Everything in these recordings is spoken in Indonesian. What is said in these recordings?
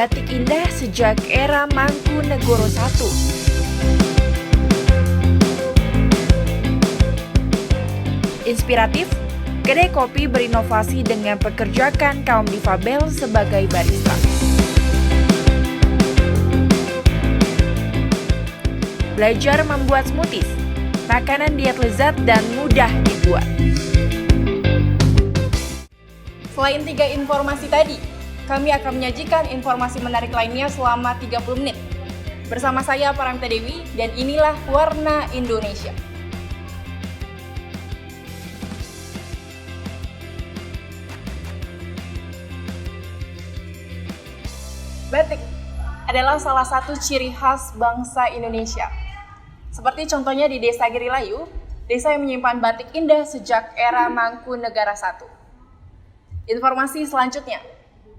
batik indah sejak era Mangkunegoro I. Inspiratif, kedai kopi berinovasi dengan pekerjakan kaum difabel sebagai barista. Belajar membuat smoothies, makanan diet lezat dan mudah dibuat. Selain 3 informasi tadi, kami akan menyajikan informasi menarik lainnya selama 30 menit. Bersama saya Paramita Dewi dan inilah Warna Indonesia. Batik adalah salah satu ciri khas bangsa Indonesia. Seperti contohnya di Desa Girilayu, desa yang menyimpan batik indah sejak era Mangkunegara I. Informasi selanjutnya,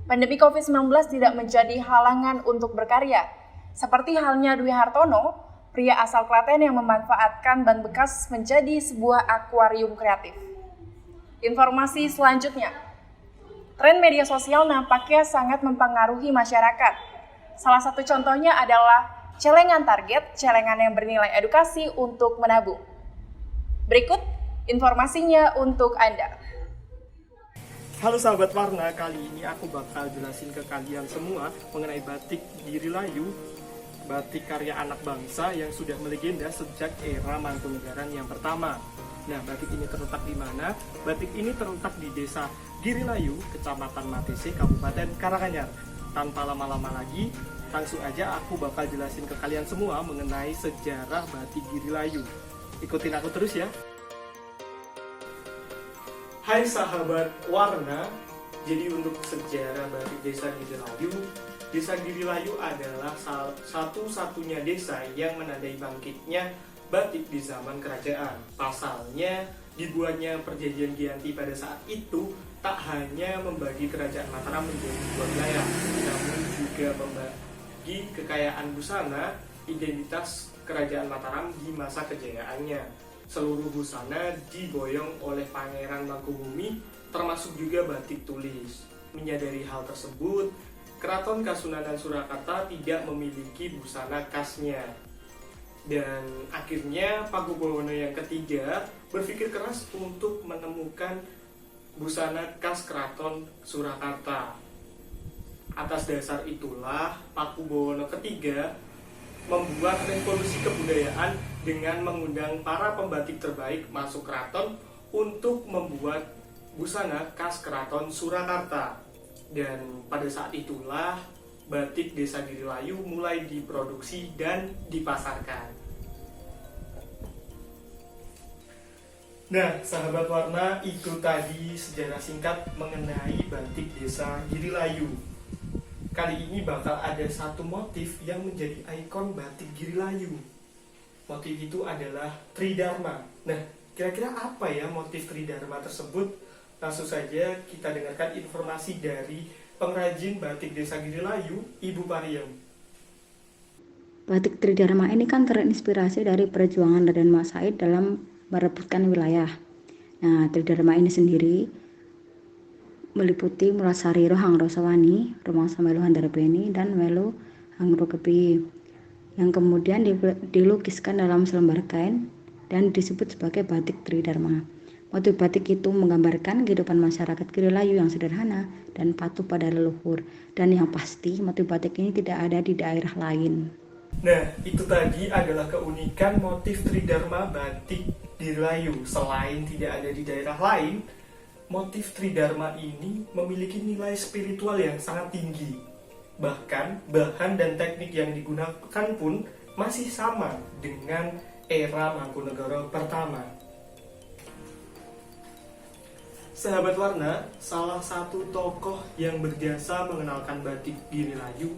pandemi COVID-19 tidak menjadi halangan untuk berkarya. Seperti halnya Dwi Hartono, pria asal Klaten yang memanfaatkan ban bekas menjadi sebuah akuarium kreatif. Informasi selanjutnya, tren media sosial nampaknya sangat mempengaruhi masyarakat. Salah satu contohnya adalah celengan target, celengan yang bernilai edukasi untuk menabung. Berikut informasinya untuk Anda. Halo sahabat warna, kali ini aku bakal jelasin ke kalian semua mengenai batik Girilayu, batik karya anak bangsa yang sudah melegenda sejak era Mangkunegaran yang pertama. Nah, batik ini terletak di mana? Batik ini terletak di Desa Girilayu, Kecamatan Matese, Kabupaten Karanganyar. Tanpa lama-lama lagi, langsung aja aku bakal jelasin ke kalian semua mengenai sejarah batik Girilayu. Ikutin aku terus ya. Hai sahabat warna, jadi untuk sejarah batik Desa Girilayu adalah satu-satunya desa yang menandai bangkitnya batik di zaman kerajaan. Pasalnya, dibuatnya perjanjian Giyanti pada saat itu tak hanya membagi kerajaan Mataram menjadi 2 wilayah, namun juga membagi kekayaan busana identitas kerajaan Mataram di masa kejayaannya. Seluruh busana diboyong oleh Pangeran Mangkubumi, termasuk juga batik tulis. Menyadari hal tersebut, Keraton Kasunanan Surakarta tidak memiliki busana khasnya. Dan akhirnya Pakubuwono yang ketiga berpikir keras untuk menemukan busana khas Keraton Surakarta. Atas dasar itulah Pakubuwono ketiga membuat revolusi kebudayaan dengan mengundang para pembatik terbaik masuk keraton untuk membuat busana khas Keraton Surakarta. Dan pada saat itulah batik Desa Girilayu mulai diproduksi dan dipasarkan. Nah, sahabat warna, itu tadi sejarah singkat mengenai batik Desa Girilayu. Kali ini bakal ada satu motif yang menjadi ikon batik Girilayu. Motif itu adalah Tridharma. Nah, kira-kira apa ya motif Tridharma tersebut? Langsung saja kita dengarkan informasi dari pengrajin batik Desa Girilayu, Ibu Pariem. Batik Tridharma ini kan terinspirasi dari perjuangan Raden Mas Said dalam merebutkan wilayah. Nah, Tridharma ini sendiri meliputi Mulasari Rohang Rosawani, Rumangsa Melu Handarbeni, dan Melu Hangrukepi, yang kemudian dilukiskan dalam selembar kain dan disebut sebagai batik Tridharma. Motif batik itu menggambarkan kehidupan masyarakat Girilayu yang sederhana dan patuh pada leluhur. Dan yang pasti motif batik ini tidak ada di daerah lain. Nah, itu tadi adalah keunikan motif Tridharma batik Girilayu. Selain tidak ada di daerah lain, motif Tridharma ini memiliki nilai spiritual yang sangat tinggi. Bahkan, bahan dan teknik yang digunakan pun masih sama dengan era Mangkunegara pertama. Sahabat warna, salah satu tokoh yang berjasa mengenalkan batik Girilayu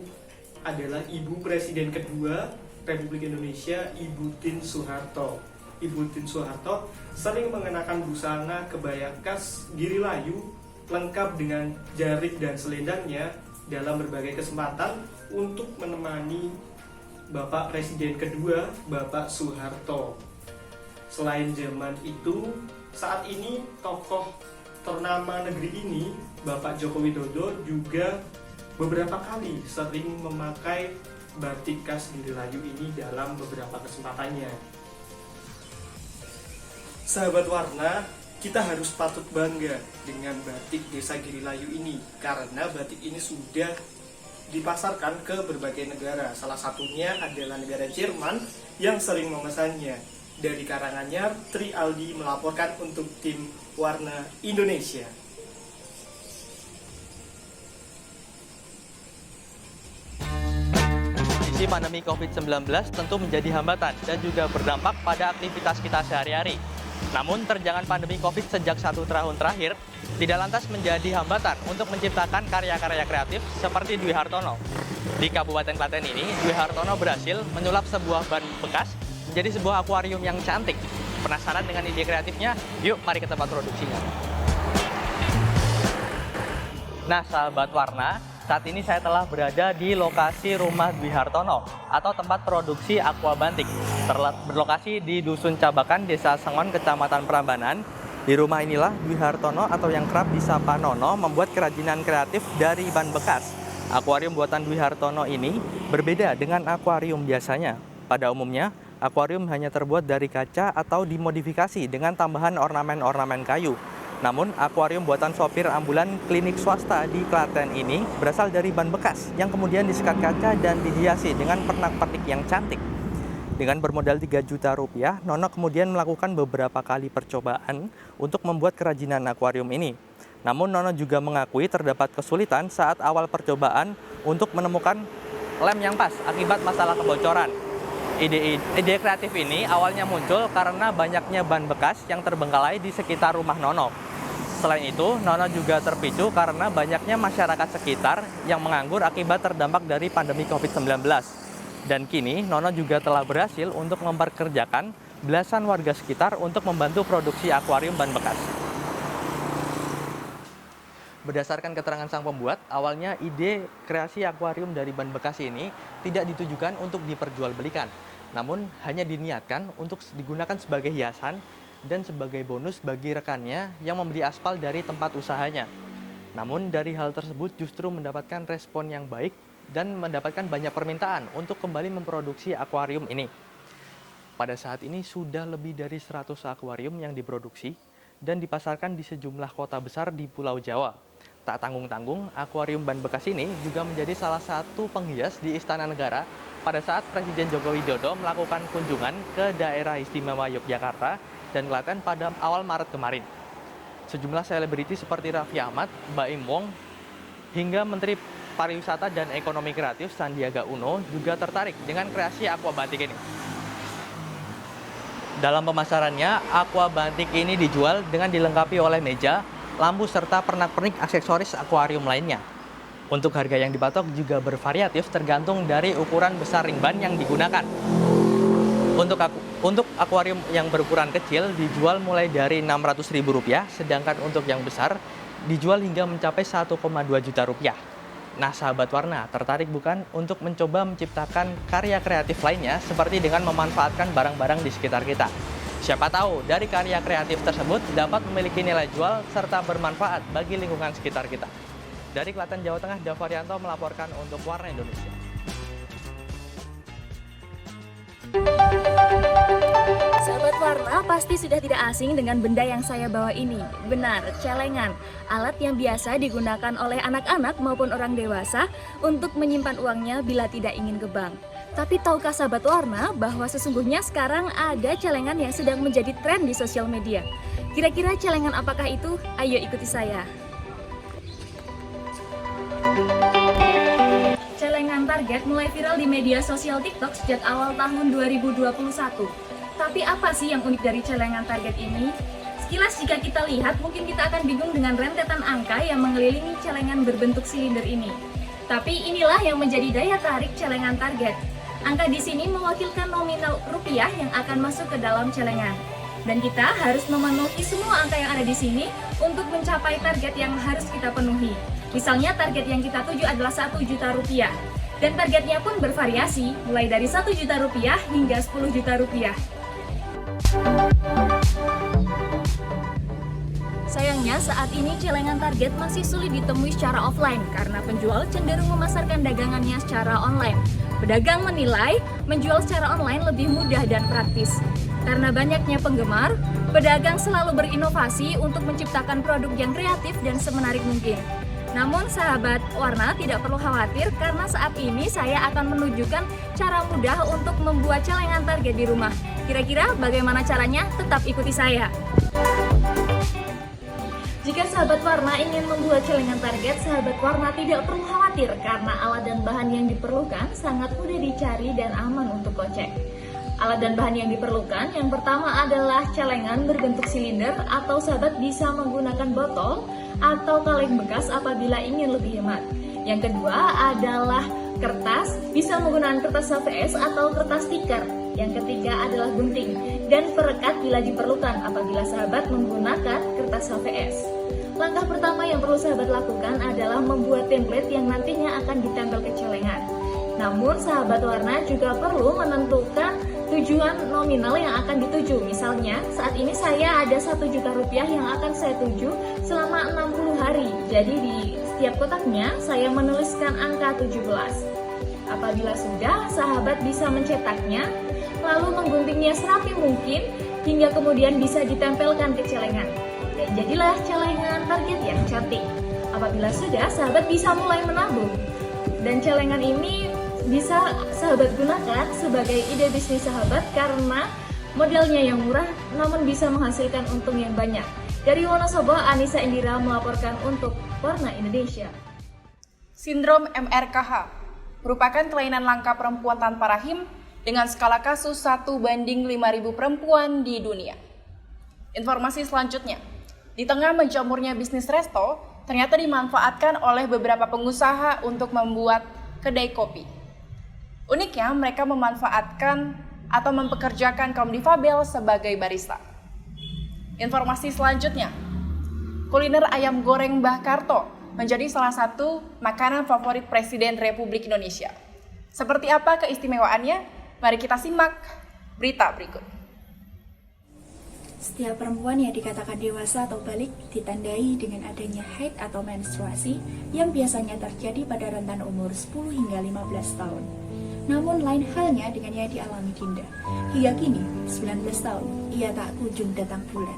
adalah Ibu Presiden kedua Republik Indonesia, Ibu Tien Soeharto. Ibu Tien Soeharto sering mengenakan busana kebaya khas Girilayu lengkap dengan jarik dan selendangnya dalam berbagai kesempatan untuk menemani Bapak Presiden kedua, Bapak Soeharto. Selain zaman itu, saat ini tokoh ternama negeri ini, Bapak Joko Widodo, juga beberapa kali sering memakai batik khas Girilayu ini dalam beberapa kesempatannya. Sahabat warna, kita harus patut bangga dengan batik Desa Girilayu ini karena batik ini sudah dipasarkan ke berbagai negara. Salah satunya adalah negara Jerman yang sering memesannya. Dari Karanganyar, Tri Aldi melaporkan untuk tim Warna Indonesia. Kondisi pandemi COVID-19 tentu menjadi hambatan dan juga berdampak pada aktivitas kita sehari-hari. Namun, terjangan pandemi COVID sejak 1 tahun terakhir tidak lantas menjadi hambatan untuk menciptakan karya-karya kreatif seperti Dwi Hartono. Di Kabupaten Klaten ini, Dwi Hartono berhasil menyulap sebuah ban bekas menjadi sebuah akuarium yang cantik. Penasaran dengan ide kreatifnya? Yuk, mari ke tempat produksinya. Nah, sahabat warna, saat ini saya telah berada di lokasi rumah Dwi Hartono atau tempat produksi aqua batik. Berlokasi di Dusun Cabakan, Desa Sengon, Kecamatan Prambanan. Di rumah inilah Dwi Hartono atau yang kerap disapa Nono membuat kerajinan kreatif dari ban bekas. Akuarium buatan Dwi Hartono ini berbeda dengan akuarium biasanya. Pada umumnya, akuarium hanya terbuat dari kaca atau dimodifikasi dengan tambahan ornamen-ornamen kayu. Namun, akuarium buatan sopir ambulan klinik swasta di Klaten ini berasal dari ban bekas yang kemudian disekat kaca dan dihiasi dengan pernak-pernik yang cantik. Dengan bermodal 3 juta rupiah, Nono kemudian melakukan beberapa kali percobaan untuk membuat kerajinan akuarium ini. Namun, Nono juga mengakui terdapat kesulitan saat awal percobaan untuk menemukan lem yang pas akibat masalah kebocoran. Ide kreatif ini awalnya muncul karena banyaknya ban bekas yang terbengkalai di sekitar rumah Nono. Selain itu, Nono juga terpicu karena banyaknya masyarakat sekitar yang menganggur akibat terdampak dari pandemi COVID-19. Dan kini, Nono juga telah berhasil untuk memperkerjakan belasan warga sekitar untuk membantu produksi akuarium ban bekas. Berdasarkan keterangan sang pembuat, awalnya ide kreasi akuarium dari ban bekas ini tidak ditujukan untuk diperjualbelikan, namun hanya diniatkan untuk digunakan sebagai hiasan dan sebagai bonus bagi rekannya yang membeli aspal dari tempat usahanya. Namun dari hal tersebut justru mendapatkan respon yang baik dan mendapatkan banyak permintaan untuk kembali memproduksi akuarium ini. Pada saat ini sudah lebih dari 100 akuarium yang diproduksi dan dipasarkan di sejumlah kota besar di Pulau Jawa. Tak tanggung-tanggung, akuarium ban bekas ini juga menjadi salah satu penghias di Istana Negara pada saat Presiden Joko Widodo melakukan kunjungan ke daerah istimewa Yogyakarta dan Klaten pada awal Maret kemarin. Sejumlah selebriti seperti Raffi Ahmad, Baim Wong, hingga Menteri Pariwisata dan Ekonomi Kreatif Sandiaga Uno juga tertarik dengan kreasi aqua batik ini. Dalam pemasarannya, aqua batik ini dijual dengan dilengkapi oleh meja, lampu, serta pernak-pernik aksesoris akuarium lainnya. Untuk harga yang dipatok juga bervariatif tergantung dari ukuran besar ring ban yang digunakan. Untuk akuarium yang berukuran kecil dijual mulai dari Rp600.000, sedangkan untuk yang besar dijual hingga mencapai Rp1,2 juta. Nah, sahabat warna, tertarik bukan untuk mencoba menciptakan karya kreatif lainnya seperti dengan memanfaatkan barang-barang di sekitar kita? Siapa tahu dari karya kreatif tersebut dapat memiliki nilai jual serta bermanfaat bagi lingkungan sekitar kita. Dari Klaten, Jawa Tengah, Davarianto melaporkan untuk Warna Indonesia. Sahabat warna pasti sudah tidak asing dengan benda yang saya bawa ini. Benar, celengan, alat yang biasa digunakan oleh anak-anak maupun orang dewasa untuk menyimpan uangnya bila tidak ingin ke bank. Tapi tahukah sahabat warna bahwa sesungguhnya sekarang ada celengan yang sedang menjadi tren di sosial media? Kira-kira celengan apakah itu? Ayo ikuti saya. Celengan Target mulai viral di media sosial TikTok sejak awal tahun 2021. Tapi apa sih yang unik dari celengan Target ini? Sekilas jika kita lihat, mungkin kita akan bingung dengan rentetan angka yang mengelilingi celengan berbentuk silinder ini. Tapi inilah yang menjadi daya tarik celengan Target. Angka di sini mewakilkan nominal rupiah yang akan masuk ke dalam celengan. Dan kita harus memenuhi semua angka yang ada di sini untuk mencapai target yang harus kita penuhi. Misalnya target yang kita tuju adalah Rp1 juta. Dan targetnya pun bervariasi, mulai dari Rp1 juta hingga Rp10 juta. Sayangnya Sayangnya saat ini celengan Target masih sulit ditemui secara offline karena penjual cenderung memasarkan dagangannya secara online. Pedagang menilai menjual secara online lebih mudah dan praktis. Karena banyaknya penggemar, pedagang selalu berinovasi untuk menciptakan produk yang kreatif dan semenarik mungkin. Namun sahabat warna tidak perlu khawatir karena saat ini saya akan menunjukkan cara mudah untuk membuat celengan Target di rumah. Kira-kira bagaimana caranya? Tetap ikuti saya. Jika sahabat warna ingin membuat celengan Target, sahabat warna tidak perlu khawatir karena alat dan bahan yang diperlukan sangat mudah dicari dan aman untuk kocek. Alat dan bahan yang diperlukan yang pertama adalah celengan berbentuk silinder atau sahabat bisa menggunakan botol atau kaleng bekas apabila ingin lebih hemat. Yang kedua adalah kertas, bisa menggunakan kertas HVS atau kertas stiker. Yang ketiga adalah gunting dan perekat bila diperlukan apabila sahabat menggunakan kertas HVS. Langkah pertama yang perlu sahabat lakukan adalah membuat template yang nantinya akan ditempel ke celengan. Namun sahabat warna juga perlu menentukan tujuan nominal yang akan dituju. Misalnya saat ini saya ada 1 juta rupiah yang akan saya tuju selama 60 hari. Jadi di setiap kotaknya saya menuliskan angka 17. Apabila sudah, sahabat bisa mencetaknya, lalu mengguntingnya serapi mungkin hingga kemudian bisa ditempelkan ke celengan. Dan jadilah celengan Target yang cantik. Apabila sudah, sahabat bisa mulai menabung. Dan celengan ini bisa sahabat gunakan sebagai ide bisnis sahabat karena modelnya yang murah namun bisa menghasilkan untung yang banyak. Dari Wonosobo, Anissa Indira melaporkan untuk Warna Indonesia. Sindrom MRKH merupakan kelainan langka perempuan tanpa rahim dengan skala kasus 1/5.000 perempuan di dunia. Informasi selanjutnya, di tengah menjamurnya bisnis resto, ternyata dimanfaatkan oleh beberapa pengusaha untuk membuat kedai kopi. Uniknya, mereka memanfaatkan atau mempekerjakan kaum difabel sebagai barista. Informasi selanjutnya, kuliner ayam goreng Mbah Karto menjadi salah satu makanan favorit Presiden Republik Indonesia. Seperti apa keistimewaannya? Mari kita simak berita berikut. Setiap perempuan yang dikatakan dewasa atau balik ditandai dengan adanya haid atau menstruasi yang biasanya terjadi pada rentan umur 10 hingga 15 tahun. Namun lain halnya dengan yang dialami Dinda. Hingga kini, 19 tahun, ia tak kunjung datang bulan.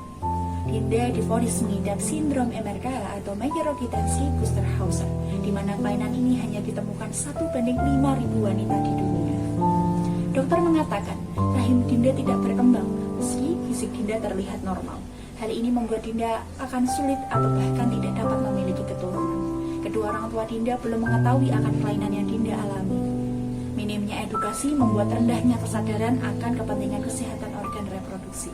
Dinda divonis mengidap sindrom MRKH atau Mayer-Rokitansky Kuster-Hauser, di mana kelainan ini hanya ditemukan 1/5.000 wanita di dunia. Dokter mengatakan, rahim Dinda tidak berkembang, meski fisik Dinda terlihat normal. Hal ini membuat Dinda akan sulit atau bahkan tidak dapat memiliki keturunan. Kedua orang tua Dinda belum mengetahui akan kelainan yang Dinda alami. Minimnya edukasi membuat rendahnya kesadaran akan kepentingan kesehatan organ reproduksi.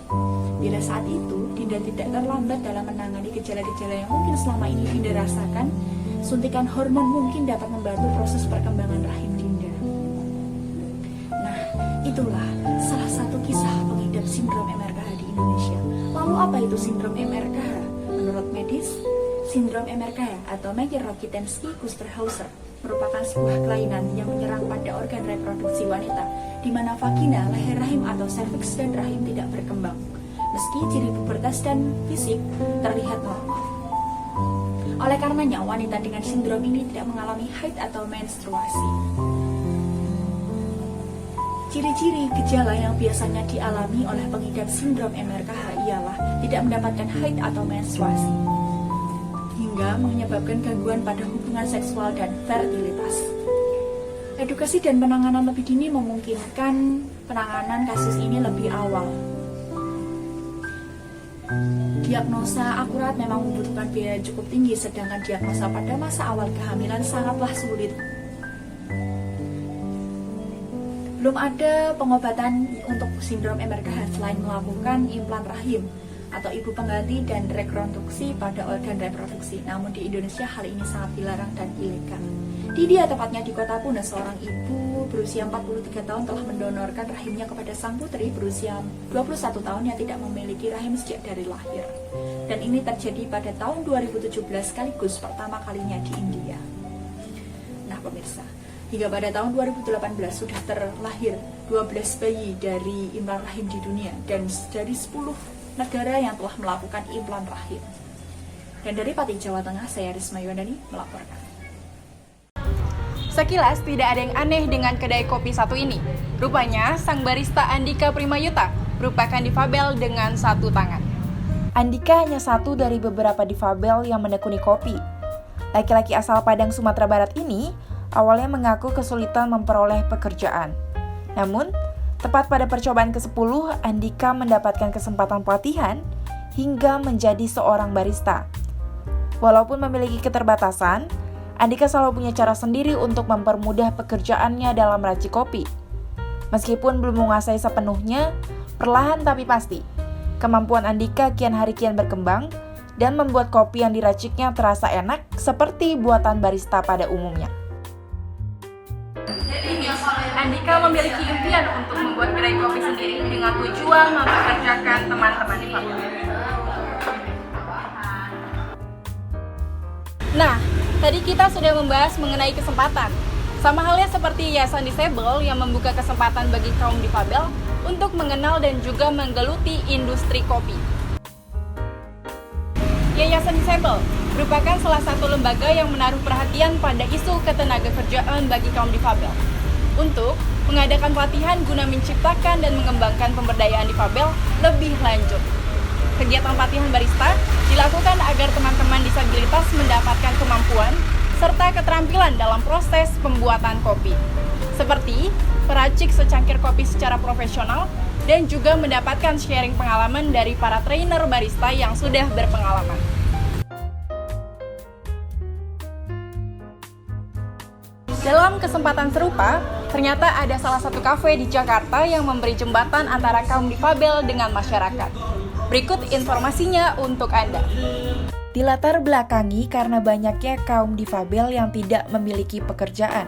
Bila saat itu Dinda tidak terlambat dalam menangani gejala-gejala yang mungkin selama ini Dinda rasakan, suntikan hormon mungkin dapat membantu proses perkembangan rahim Dinda. Nah, itulah salah satu kisah pengidap sindrom MRKH di Indonesia. Lalu apa itu sindrom MRKH? Menurut medis, sindrom MRKH atau Mayer-Rokitansky Kuster-Hauser merupakan sebuah kelainan yang menyerang pada organ reproduksi wanita, di mana vagina, leher rahim atau serviks dan rahim tidak berkembang, meski ciri pubertas dan fisik terlihat normal. Oleh karenanya, wanita dengan sindrom ini tidak mengalami haid atau menstruasi. Ciri-ciri gejala yang biasanya dialami oleh pengidap sindrom MRKH ialah tidak mendapatkan haid atau menstruasi, hingga menyebabkan gangguan pada hubungan seksual dan fertilitas. Edukasi dan penanganan lebih dini memungkinkan penanganan kasus ini lebih awal. Diagnosa akurat memang membutuhkan biaya cukup tinggi, sedangkan diagnosa pada masa awal kehamilan sangatlah sulit. Belum ada pengobatan untuk sindrom MRKH selain melakukan implan rahim atau ibu pengganti dan rekonstruksi pada organ reproduksi. Namun di Indonesia hal ini sangat dilarang dan ilegal. Di dia tepatnya di Kota Puna, seorang ibu berusia 43 tahun telah mendonorkan rahimnya kepada sang putri berusia 21 tahun yang tidak memiliki rahim sejak dari lahir. Dan ini terjadi pada tahun 2017 sekaligus pertama kalinya di India. Nah pemirsa, hingga pada tahun 2018 sudah terlahir 12 bayi dari implan rahim di dunia dan dari 10 negara yang telah melakukan implan rahim. Dan dari Pati, Jawa Tengah, saya Risma Yondani melaporkan. Sekilas tidak ada yang aneh dengan kedai kopi satu ini. Rupanya, sang barista Andika Primayuta merupakan difabel dengan satu tangan. Andika hanya satu dari beberapa difabel yang menekuni kopi. Laki-laki asal Padang, Sumatera Barat ini awalnya mengaku kesulitan memperoleh pekerjaan. Namun, tepat pada percobaan ke-10, Andika mendapatkan kesempatan pelatihan hingga menjadi seorang barista. Walaupun memiliki keterbatasan, Andika selalu punya cara sendiri untuk mempermudah pekerjaannya dalam meracik kopi. Meskipun belum menguasai sepenuhnya, perlahan tapi pasti, kemampuan Andika kian hari kian berkembang dan membuat kopi yang diraciknya terasa enak seperti buatan barista pada umumnya. Andika memiliki impian untuk membuat kedai kopi sendiri dengan tujuan mempekerjakan teman-teman difabel. Nah, tadi kita sudah membahas mengenai kesempatan. Sama halnya seperti Yayasan Disable yang membuka kesempatan bagi kaum difabel untuk mengenal dan juga menggeluti industri kopi. Yayasan Disable merupakan salah satu lembaga yang menaruh perhatian pada isu ketenagakerjaan bagi kaum difabel untuk mengadakan pelatihan guna menciptakan dan mengembangkan pemberdayaan difabel lebih lanjut. Kegiatan pelatihan barista dilakukan agar teman-teman disabilitas mendapatkan kemampuan serta keterampilan dalam proses pembuatan kopi, seperti meracik secangkir kopi secara profesional dan juga mendapatkan sharing pengalaman dari para trainer barista yang sudah berpengalaman. Dalam kesempatan serupa, ternyata ada salah satu kafe di Jakarta yang memberi jembatan antara kaum difabel dengan masyarakat. Berikut informasinya untuk Anda. Dilatar belakangi karena banyaknya kaum difabel yang tidak memiliki pekerjaan.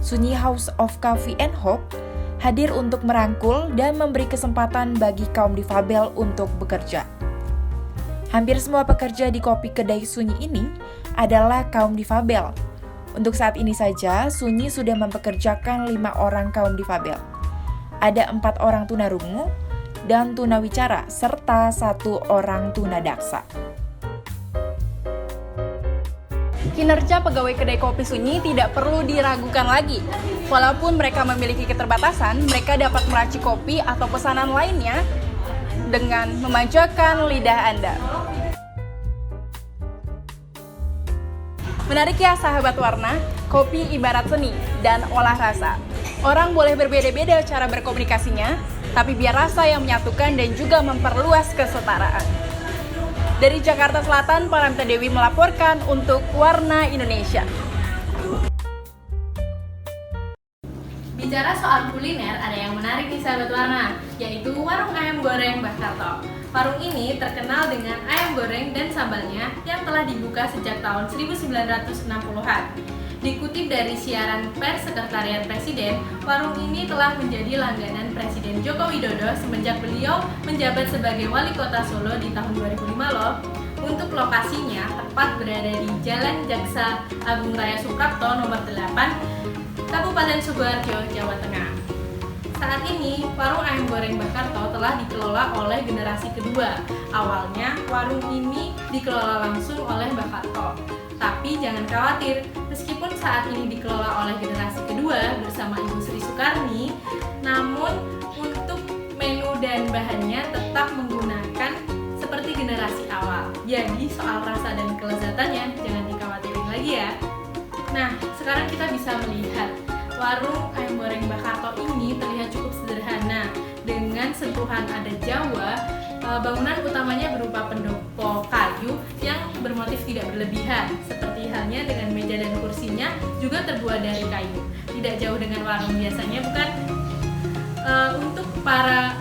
Sunyi House of Coffee and Hope hadir untuk merangkul dan memberi kesempatan bagi kaum difabel untuk bekerja. Hampir semua pekerja di kopi kedai Sunyi ini adalah kaum difabel. Untuk saat ini saja, Sunyi sudah mempekerjakan 5 orang kaum difabel. Ada 4 orang tunarungu dan tunawicara, serta 1 orang tunadaksa. Kinerja pegawai kedai kopi Sunyi tidak perlu diragukan lagi. Walaupun mereka memiliki keterbatasan, mereka dapat meracik kopi atau pesanan lainnya dengan memanjakan lidah Anda. Menarik ya sahabat warna, kopi ibarat seni dan olah rasa. Orang boleh berbeda-beda cara berkomunikasinya, tapi biar rasa yang menyatukan dan juga memperluas kesetaraan. Dari Jakarta Selatan, Paramita Dewi melaporkan untuk Warna Indonesia. Bicara soal kuliner, ada yang menarik nih sahabat warna, yaitu warung ayam goreng Mbah Karto. Warung ini terkenal dengan ayam goreng dan sambalnya yang telah dibuka sejak tahun 1960-an. Dikutip dari siaran pers Sekretariat Presiden, warung ini telah menjadi langganan Presiden Joko Widodo semenjak beliau menjabat sebagai Wali Kota Solo di tahun 2005 loh. Untuk lokasinya tepat berada di Jalan Jaksa Agung Raya Suprapto nomor 8, Kabupaten Sukoharjo, Jawa Tengah. Saat ini, warung ayam goreng Mbah Karto telah dikelola oleh generasi kedua. Awalnya, warung ini dikelola langsung oleh Mbah Karto. Tapi jangan khawatir, meskipun saat ini dikelola oleh generasi kedua bersama Ibu Sri Sukarni, namun untuk menu dan bahannya tetap menggunakan seperti generasi awal. Jadi soal rasa dan kelezatannya jangan dikhawatirin lagi ya. Nah, sekarang kita bisa melihat warung ayam goreng Mbah Karto ini terlihat cukup sederhana dengan sentuhan adat Jawa. Bangunan utamanya berupa pendopo kayu yang bermotif tidak berlebihan, seperti halnya dengan meja dan kursinya juga terbuat dari kayu. Tidak jauh dengan warung biasanya, bukan? Untuk para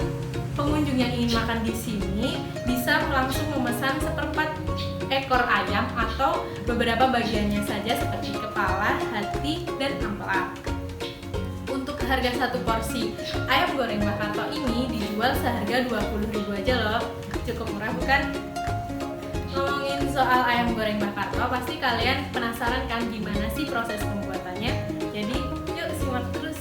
pengunjung yang ingin makan di sini bisa langsung memesan seperempat ekor ayam atau beberapa bagiannya saja seperti kepala, hati, dan ampela. Untuk harga satu porsi ayam goreng Mbah Karto ini dijual seharga 20.000 aja loh. Cukup murah bukan? Ngomongin soal ayam goreng Mbah Karto, pasti kalian penasaran kan gimana sih proses pembuatannya? Jadi yuk simak terus.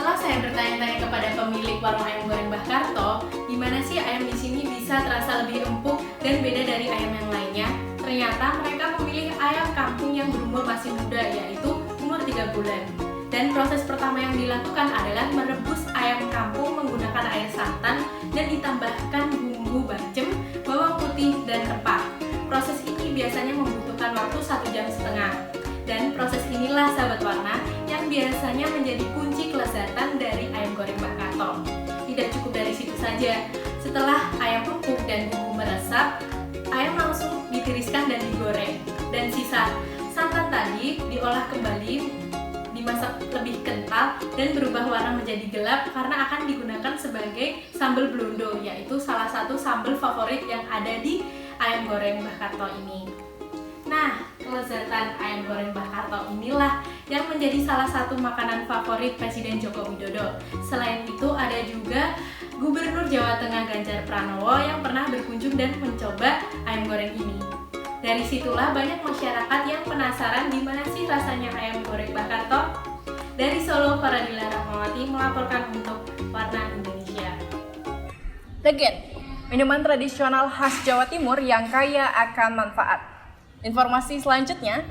Setelah saya bertanya-tanya kepada pemilik warung ayam goreng Mbah Karto, gimana sih ayam di sini bisa terasa lebih empuk dan beda dari ayam yang lainnya? Ternyata mereka memilih ayam kampung yang berumur masih muda, yaitu umur 3 bulan. Dan proses pertama yang dilakukan adalah merebus ayam kampung menggunakan air santan dan ditambahkan bumbu bacem, bawang putih, dan rempah. Proses ini biasanya membutuhkan waktu 1,5 jam. Dan proses inilah sahabat warna yang biasanya menjadi kunci kelezatan dari ayam goreng Mbah Karto. Tidak cukup dari situ saja. Setelah ayam empuk dan bumbu meresap, ayam langsung ditiriskan dan digoreng. Dan sisa santan tadi diolah kembali, dimasak lebih kental dan berubah warna menjadi gelap karena akan digunakan sebagai sambal blondo, yaitu salah satu sambal favorit yang ada di ayam goreng Mbah Karto ini. Nah, kelezatan ayam goreng Mbah Karto inilah yang menjadi salah satu makanan favorit Presiden Joko Widodo. Selain itu ada juga Gubernur Jawa Tengah Ganjar Pranowo yang pernah berkunjung dan mencoba ayam goreng ini. Dari situlah banyak masyarakat yang penasaran gimana sih rasanya ayam goreng Mbah Karto. Dari Solo, Faradila Rahmawati melaporkan untuk Warna Indonesia. Legen, minuman tradisional khas Jawa Timur yang kaya akan manfaat. Informasi selanjutnya,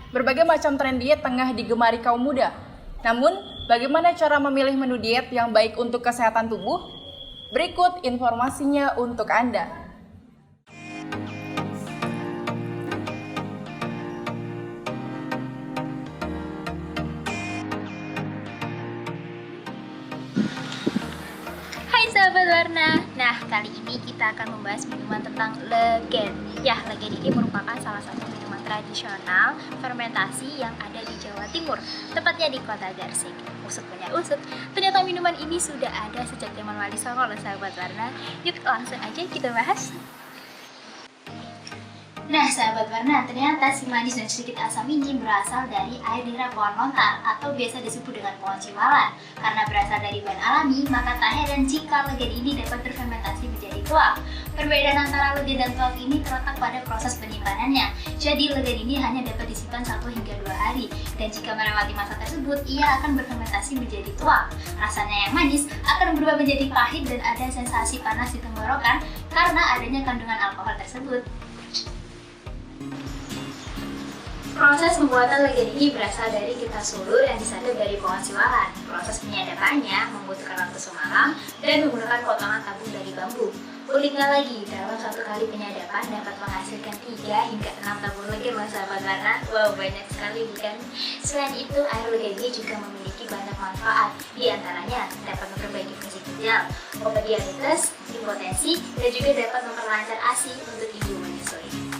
berbagai macam tren diet tengah digemari kaum muda. Namun, bagaimana cara memilih menu diet yang baik untuk kesehatan tubuh? Berikut informasinya untuk Anda. Sahabat Warna, nah kali ini kita akan membahas minuman tentang Legen. Ya, Legen ini merupakan salah satu minuman tradisional fermentasi yang ada di Jawa Timur, tepatnya di Kota Gersik. Usut punya usut, ternyata minuman ini sudah ada sejak zaman Wali Songo loh sahabat Warna. Yuk langsung aja kita bahas. Nah sahabat Warna, ternyata si manis dan sedikit asam ini berasal dari air nira pohon lontar atau biasa disebut dengan pohon ciwalan. Karena berasal dari bahan alami, maka tak heran jika Legen ini dapat berfermentasi menjadi tuak. Perbedaan antara Legen dan tuak ini terletak pada proses penyimpanannya. Jadi Legen ini hanya dapat disimpan 1 hingga 2 hari. Dan jika melewati masa tersebut, ia akan berfermentasi menjadi tuak. Rasanya yang manis akan berubah menjadi pahit dan ada sensasi panas di tenggorokan karena adanya kandungan alkohol tersebut. Proses pembuatan Legen ini berasal dari getah sulur yang disadap dari pohon ciwalan. Proses penyadapannya membutuhkan waktu semalam dan menggunakan potongan tabung dari bambu. Uniknya lagi, dalam 1 kali penyadapan dapat menghasilkan 3 hingga 6 tabung Legen loh sahabat Warna. Wow, banyak sekali bukan? Selain itu, air Legen ini juga memiliki banyak manfaat. Di antaranya dapat memperbaiki fungsi ginjal, obat diabetes, impotensi, dan juga dapat memperlancar ASI untuk ibu menyusui.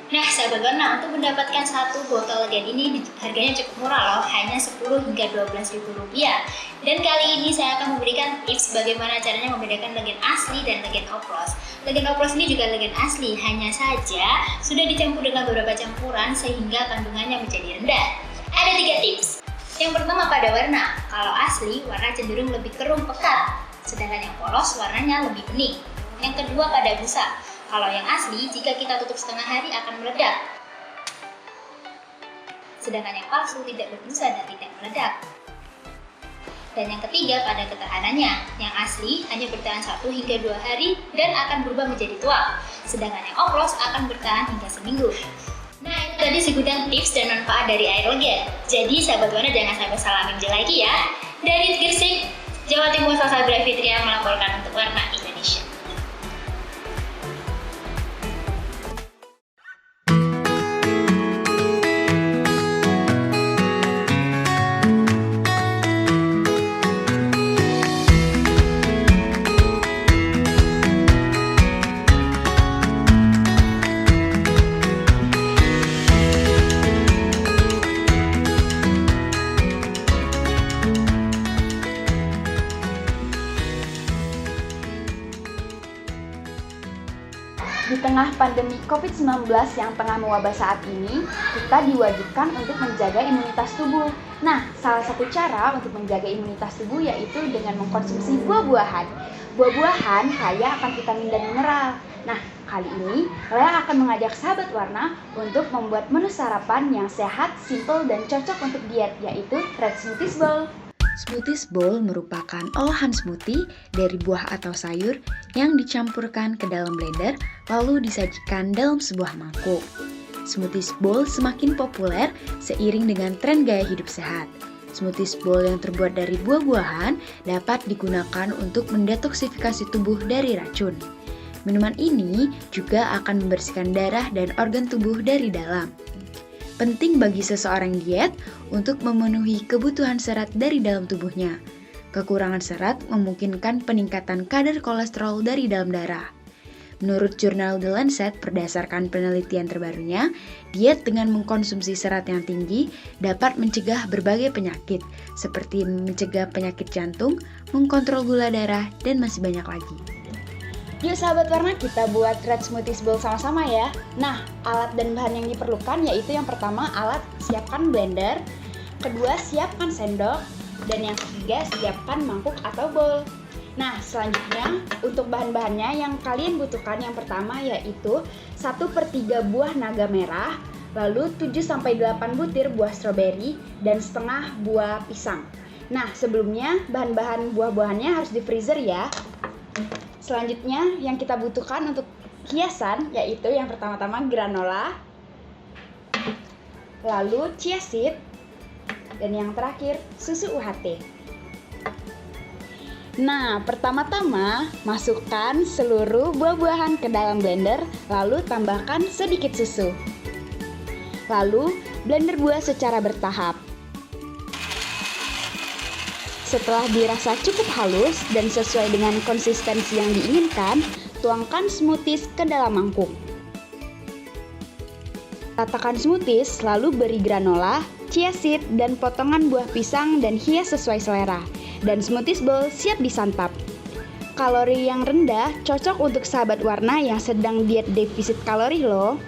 Nah sahabat Warna, untuk mendapatkan 1 botol Legen ini harganya cukup murah loh, hanya 10 hingga 12.000 rupiah. Dan kali ini saya akan memberikan tips bagaimana caranya membedakan Legen asli dan Legen oplos. Legen oplos ini juga Legen asli, hanya saja sudah dicampur dengan beberapa campuran sehingga kandungannya menjadi rendah. Ada 3 tips. Yang pertama pada warna, kalau asli warna cenderung lebih keruh pekat, sedangkan yang polos warnanya lebih bening. Yang kedua pada busa. Kalau yang asli, jika kita tutup setengah hari akan meledak. Sedangkan yang palsu tidak berbusa dan tidak meledak. Dan yang ketiga pada ketahanannya. Yang asli hanya bertahan 1 hingga 2 hari dan akan berubah menjadi tuak. Sedangkan yang oplos akan bertahan hingga seminggu. Nah itu tadi segudang tips dan manfaat dari air Legen. Jadi sahabat Warna jangan sampai salah ngambil lagi ya. Dari Gersik, Jawa Timur, Salsabila Fitria melaporkan untuk Warna Indonesia. Di tengah pandemi COVID-19 yang tengah mewabah saat ini, kita diwajibkan untuk menjaga imunitas tubuh. Nah, salah satu cara untuk menjaga imunitas tubuh yaitu dengan mengkonsumsi buah-buahan. Buah-buahan kaya akan vitamin dan mineral. Nah, Kali ini, Lea akan mengajak sahabat warna untuk membuat menu sarapan yang sehat, simple, dan cocok untuk diet, yaitu Red Smoothies Bowl. Smoothies Bowl merupakan olahan smoothie dari buah atau sayur yang dicampurkan ke dalam blender lalu disajikan dalam sebuah mangkuk. Smoothies Bowl semakin populer seiring dengan tren gaya hidup sehat. Smoothies Bowl yang terbuat dari buah-buahan dapat digunakan untuk mendetoksifikasi tubuh dari racun. Minuman ini juga akan membersihkan darah dan organ tubuh dari dalam. Penting bagi seseorang diet untuk memenuhi kebutuhan serat dari dalam tubuhnya. Kekurangan serat memungkinkan peningkatan kadar kolesterol dari dalam darah. Menurut jurnal The Lancet, berdasarkan penelitian terbarunya, diet dengan mengkonsumsi serat yang tinggi dapat mencegah berbagai penyakit, seperti mencegah penyakit jantung, mengkontrol gula darah, dan masih banyak lagi. Yuk sahabat warna, kita buat Red Smoothies Bowl sama-sama ya. Nah, alat dan bahan yang diperlukan yaitu yang pertama alat, siapkan blender. Kedua, siapkan sendok. Dan yang ketiga, siapkan mangkuk atau bowl. Nah, selanjutnya untuk bahan-bahannya yang kalian butuhkan yang pertama yaitu 1/3 buah naga merah, lalu 7-8 butir buah stroberi, dan setengah buah pisang. Nah, sebelumnya bahan-bahan buah-buahannya harus di freezer ya. Selanjutnya yang kita butuhkan untuk hiasan yaitu yang pertama-tama granola, lalu chia seed, dan yang terakhir susu UHT. Nah, pertama-tama masukkan seluruh buah-buahan ke dalam blender, lalu tambahkan sedikit susu. Lalu blender buah secara bertahap. Setelah dirasa cukup halus dan sesuai dengan konsistensi yang diinginkan, tuangkan smoothies ke dalam mangkuk. Ratakan smoothies, lalu beri granola, chia seed, dan potongan buah pisang dan hias sesuai selera. Dan smoothies bowl siap disantap. Kalori yang rendah cocok untuk sahabat warna yang sedang diet defisit kalori loh.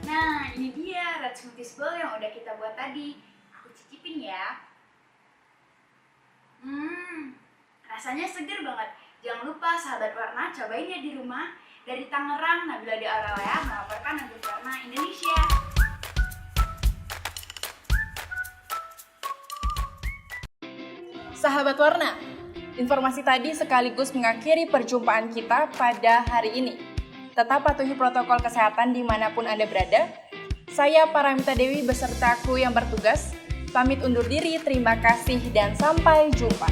Nah, ini dia Red Smoothies Bowl yang udah kita buat tadi. Aku cicipin ya. Rasanya seger banget. Jangan lupa sahabat warna cobain ya di rumah. Dari Tangerang, Nabila Di Aurelea melaporkan untuk Warna Indonesia. Sahabat warna, informasi tadi sekaligus mengakhiri perjumpaan kita pada hari ini. Tetap patuhi protokol kesehatan dimanapun Anda berada. Saya Paramita Dewi beserta kru yang bertugas pamit undur diri, terima kasih dan sampai jumpa.